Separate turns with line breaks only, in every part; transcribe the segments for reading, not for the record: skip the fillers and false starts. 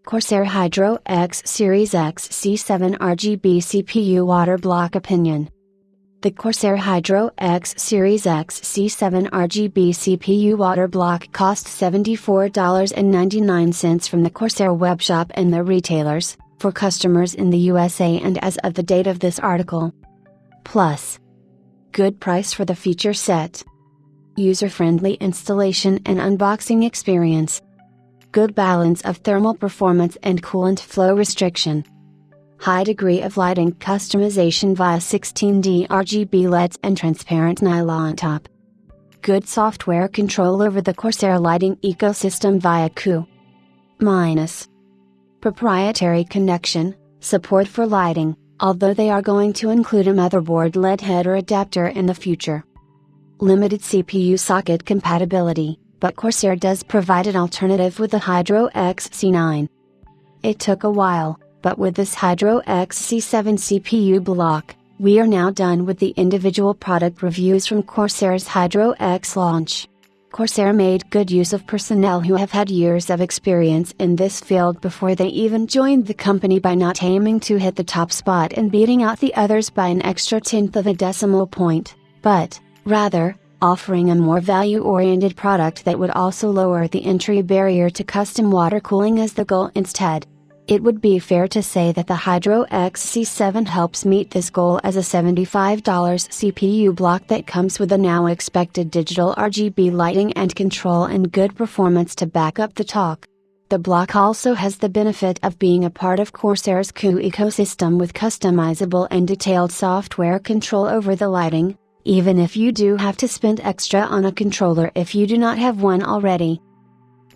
Corsair Hydro X Series XC7 RGB CPU Water Block Opinion. The Corsair Hydro X Series XC7 RGB CPU water block cost $74.99 from the Corsair webshop and their retailers, for customers in the USA and as of the date of this article. Plus, good price for the feature set. User-friendly installation and unboxing experience. Good balance of thermal performance and coolant flow restriction. High degree of lighting customization via 16D RGB LEDs and transparent nylon top. Good software control over the Corsair lighting ecosystem via CORSAIR. Proprietary connection, support for lighting, although they are going to include a motherboard LED header adapter in the future. Limited CPU socket compatibility, but Corsair does provide an alternative with the Hydro XC9. It took a while, but with this Hydro XC7 CPU block, we are now done with the individual product reviews from Corsair's Hydro X launch. Corsair made good use of personnel who have had years of experience in this field before they even joined the company by not aiming to hit the top spot and beating out the others by an extra tenth of a decimal point, but, rather, offering a more value-oriented product that would also lower the entry barrier to custom water cooling as the goal instead. It would be fair to say that the Hydro XC7 helps meet this goal as a $75 CPU block that comes with a now expected digital RGB lighting and control and good performance to back up the talk. The block also has the benefit of being a part of Corsair's CORSAIR ecosystem with customizable and detailed software control over the lighting, even if you do have to spend extra on a controller if you do not have one already.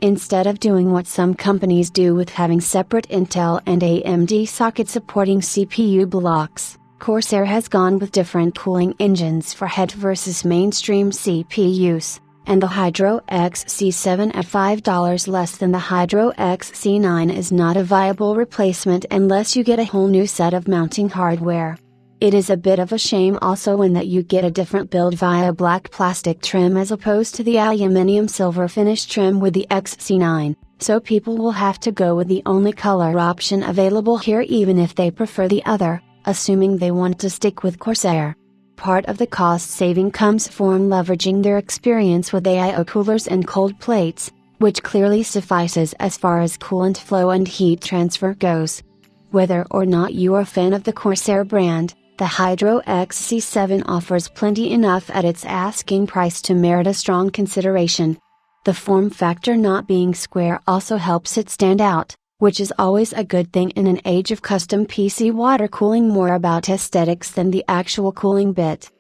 Instead of doing what some companies do with having separate Intel and AMD socket supporting CPU blocks, Corsair has gone with different cooling engines for head versus mainstream CPUs, and the Hydro XC7 at $5 less than the Hydro XC9 is not a viable replacement unless you get a whole new set of mounting hardware. It is a bit of a shame also in that you get a different build via black plastic trim as opposed to the aluminium silver finish trim with the XC9, so people will have to go with the only color option available here even if they prefer the other, assuming they want to stick with Corsair. Part of the cost saving comes from leveraging their experience with AIO coolers and cold plates, which clearly suffices as far as coolant flow and heat transfer goes. Whether or not you are a fan of the Corsair brand, the Hydro XC7 offers plenty enough at its asking price to merit a strong consideration. The form factor not being square also helps it stand out, which is always a good thing in an age of custom PC water cooling more about aesthetics than the actual cooling bit.